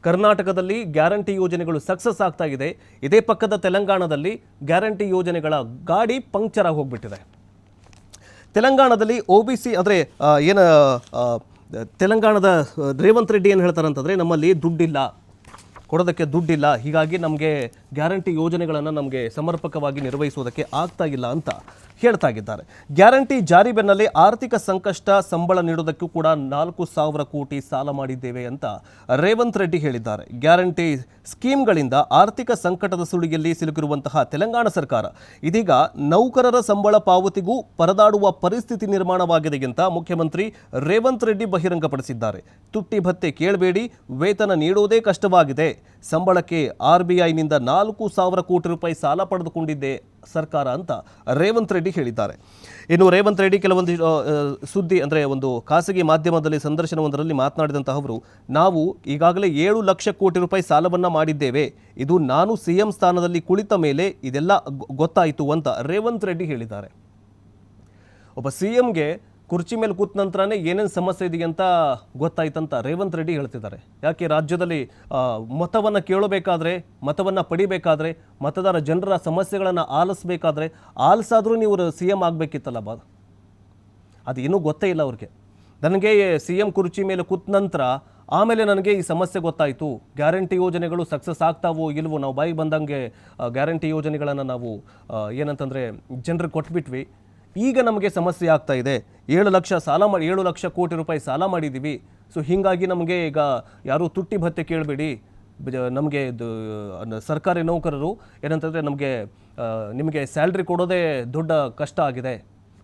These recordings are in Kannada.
ಕರ್ನಾಟಕದಲ್ಲಿ ಗ್ಯಾರಂಟಿ ಯೋಜನೆಗಳು ಸಕ್ಸಸ್ ಆಗ್ತಾ ಇದೆ. ಇದೇ ಪಕ್ಕದ ತೆಲಂಗಾಣದಲ್ಲಿ ಗ್ಯಾರಂಟಿ ಯೋಜನೆಗಳ ಗಾಡಿ ಪಂಕ್ಚರ್ ಆಗಿ ಹೋಗ್ಬಿಟ್ಟಿದೆ. ತೆಲಂಗಾಣದಲ್ಲಿ OBC ಅಂದರೆ ಏನು ತೆಲಂಗಾಣದ ರೇವಂತ್ ರೆಡ್ಡಿ ಏನು ಹೇಳ್ತಾರೆ ಅಂತಂದರೆ, ನಮ್ಮಲ್ಲಿ ದುಡ್ಡಿಲ್ಲ, ಕೊಡೋದಕ್ಕೆ ದುಡ್ಡಿಲ್ಲ, ಹೀಗಾಗಿ ನಮಗೆ ಗ್ಯಾರಂಟಿ ಯೋಜನೆಗಳನ್ನು ನಮಗೆ ಸಮರ್ಪಕವಾಗಿ ನಿರ್ವಹಿಸುವುದಕ್ಕೆ ಆಗ್ತಾ ಇಲ್ಲ ಅಂತ ಹೇಳ್ತಾ ಇದ್ದಾರೆ. ಗ್ಯಾರಂಟಿ ಜಾರಿ ಬೆನ್ನಲ್ಲೇ ಆರ್ಥಿಕ ಸಂಕಷ್ಟ, ಸಂಬಳ ನೀಡೋದಕ್ಕೂ ಕೂಡ 4,000 ಕೋಟಿ ಸಾಲ ಮಾಡಿದ್ದೇವೆ ಅಂತ ರೇವಂತ್ ರೆಡ್ಡಿ ಹೇಳಿದ್ದಾರೆ. ಗ್ಯಾರಂಟಿ ಸ್ಕೀಮ್ಗಳಿಂದ ಆರ್ಥಿಕ ಸಂಕಟದ ಸುಳಿಯಲ್ಲಿ ಸಿಲುಕಿರುವಂತಹ ತೆಲಂಗಾಣ ಸರ್ಕಾರ ಇದೀಗ ನೌಕರರ ಸಂಬಳ ಪಾವತಿಗೂ ಪರದಾಡುವ ಪರಿಸ್ಥಿತಿ ನಿರ್ಮಾಣವಾಗಿದೆ ಅಂತ ಮುಖ್ಯಮಂತ್ರಿ ರೇವಂತ್ ರೆಡ್ಡಿ ಬಹಿರಂಗಪಡಿಸಿದ್ದಾರೆ. ತುಟ್ಟಿ ಭತ್ಯೆ ಕೇಳಬೇಡಿ, ವೇತನ ನೀಡೋದೇ ಕಷ್ಟವಾಗಿದೆ, ಸಂಬಳಕ್ಕೆ RBIನಿಂದ 4,000 ಕೋಟಿ ರೂಪಾಯಿ ಸಾಲ ಪಡೆದುಕೊಂಡಿದ್ದೆ ಸರ್ಕಾರ ಅಂತ ರೇವಂತ್ ರೆಡ್ಡಿ ಹೇಳಿದ್ದಾರೆ. ಇನ್ನು ರೇವಂತ್ ರೆಡ್ಡಿ ಕೆಲವೊಂದು ಸುದ್ದಿ ಅಂದರೆ ಒಂದು ಖಾಸಗಿ ಮಾಧ್ಯಮದಲ್ಲಿ ಸಂದರ್ಶನವೊಂದರಲ್ಲಿ ಮಾತನಾಡಿದಂತಹ ಅವರು, ನಾವು ಈಗಾಗಲೇ 7 ಲಕ್ಷ ಕೋಟಿ ರೂಪಾಯಿ ಸಾಲವನ್ನು ಮಾಡಿದ್ದೇವೆ, ಇದು ನಾನು CM ಸ್ಥಾನದಲ್ಲಿ ಕುಳಿತ ಮೇಲೆ ಇದೆಲ್ಲ ಗೊತ್ತಾಯಿತು ಅಂತ ರೇವಂತ್ ರೆಡ್ಡಿ ಹೇಳಿದ್ದಾರೆ. ಒಬ್ಬ CMಗೆ ಕುರ್ಚಿ ಮೇಲೆ ಕೂತ ನಂತರನೇ ಏನೇನು ಸಮಸ್ಯೆ ಇದೆಯಂತ ಗೊತ್ತಾಯ್ತಂತ ರೇವಂತ್ ರೆಡ್ಡಿ ಹೇಳ್ತಿದ್ದಾರೆ. ಯಾಕೆ ರಾಜ್ಯದಲ್ಲಿ ಮತವನ್ನು ಕೇಳಬೇಕಾದ್ರೆ, ಮತವನ್ನು ಪಡಿಬೇಕಾದ್ರೆ, ಮತದಾರ ಜನರ ಸಮಸ್ಯೆಗಳನ್ನು ಆಲಿಸಬೇಕಾದ್ರೆ ಆಲಿಸಾದರೂ ನೀವು CM ಆಗಬೇಕಿತ್ತಲ್ಲ, ಅದು ಇನ್ನೂ ಗೊತ್ತೇ ಇಲ್ಲ ಅವ್ರಿಗೆ. ನನಗೆ CM ಕುರ್ಚಿ ಮೇಲೆ ಕೂತ ನಂತರ ಆಮೇಲೆ ನನಗೆ ಈ ಸಮಸ್ಯೆ ಗೊತ್ತಾಯಿತು, ಗ್ಯಾರಂಟಿ ಯೋಜನೆಗಳು ಸಕ್ಸಸ್ ಆಗ್ತಾವೋ ಇಲ್ವೋ, ನಾವು ಬಾಯಿಗೆ ಬಂದಂಗೆ ಗ್ಯಾರಂಟಿ ಯೋಜನೆಗಳನ್ನು ನಾವು ಏನಂತಂದರೆ ಜನರಿಗೆ ಕೊಟ್ಬಿಟ್ವಿ, ಈಗ ನಮಗೆ ಸಮಸ್ಯೆ ಆಗ್ತಾ ಇದೆ, 7 ಲಕ್ಷ ಕೋಟಿ ರೂಪಾಯಿ ಸಾಲ ಮಾಡಿದ್ದೀವಿ, ಸೊ ಹೀಗಾಗಿ ನಮಗೆ ಈಗ ಯಾರೂ ತುಟ್ಟಿ ಭತ್ಯೆ ಕೇಳಬೇಡಿ, ನಮಗೆ ಸರ್ಕಾರಿ ನೌಕರರು ಏನಂತಂದರೆ ನಿಮಗೆ ಸ್ಯಾಲ್ರಿ ಕೊಡೋದೇ ದೊಡ್ಡ ಕಷ್ಟ ಆಗಿದೆ.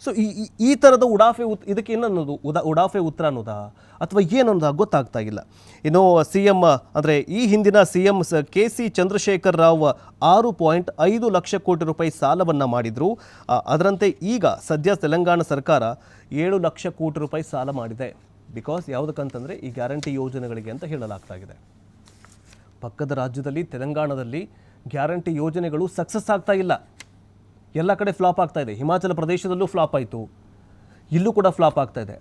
ಸೊ ಈ ಥರದ ಉಡಾಫೆ ಇದಕ್ಕೆ ಏನನ್ನೋದು ಉಡಾಫೆ ಉತ್ತರ ಅನ್ನೋದಾ ಅಥವಾ ಏನನ್ನೋದಾ ಗೊತ್ತಾಗ್ತಾ ಇಲ್ಲ. ಇನ್ನು CM ಅಂದರೆ ಈ ಹಿಂದಿನ CM KC ಚಂದ್ರಶೇಖರ್ ರಾವ್ 6.5 ಲಕ್ಷ ಕೋಟಿ ರೂಪಾಯಿ ಸಾಲವನ್ನು ಮಾಡಿದರು. ಅದರಂತೆ ಈಗ ಸದ್ಯ ತೆಲಂಗಾಣ ಸರ್ಕಾರ 7 ಲಕ್ಷ ಕೋಟಿ ರೂಪಾಯಿ ಸಾಲ ಮಾಡಿದೆ. ಬಿಕಾಸ್ ಯಾವುದಕ್ಕಂತಂದರೆ ಈ ಗ್ಯಾರಂಟಿ ಯೋಜನೆಗಳಿಗೆ ಅಂತ ಹೇಳಲಾಗ್ತಾ ಇದೆ. ಪಕ್ಕದ ರಾಜ್ಯದಲ್ಲಿ ತೆಲಂಗಾಣದಲ್ಲಿ ಗ್ಯಾರಂಟಿ ಯೋಜನೆಗಳು ಸಕ್ಸಸ್ ಆಗ್ತಾ ಇಲ್ಲ, ಎಲ್ಲ ಕಡೆ ಫ್ಲಾಪ್ ಆಗ್ತಾ ಇದೆ. ಹಿಮಾಚಲ ಪ್ರದೇಶದಲ್ಲೂ ಫ್ಲಾಪ್ ಆಯಿತು, ಇಲ್ಲೂ ಕೂಡ ಫ್ಲಾಪ್ ಆಗ್ತಾ ಇದೆ.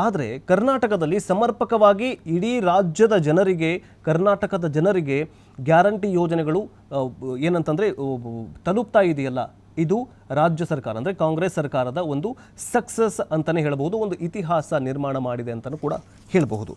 ಆದರೆ ಕರ್ನಾಟಕದಲ್ಲಿ ಸಮರ್ಪಕವಾಗಿ ಇಡೀ ರಾಜ್ಯದ ಜನರಿಗೆ, ಕರ್ನಾಟಕದ ಜನರಿಗೆ ಗ್ಯಾರಂಟಿ ಯೋಜನೆಗಳು ಏನಂತಂದರೆ ತಲುಪ್ತಾ ಇದೆಯಲ್ಲ, ಇದು ರಾಜ್ಯ ಸರ್ಕಾರ ಅಂದರೆ ಕಾಂಗ್ರೆಸ್ ಸರ್ಕಾರದ ಒಂದು ಸಕ್ಸಸ್ ಅಂತಲೇ ಹೇಳಬಹುದು, ಒಂದು ಇತಿಹಾಸ ನಿರ್ಮಾಣ ಮಾಡಿದೆ ಅಂತಲೂ ಕೂಡ ಹೇಳಬಹುದು.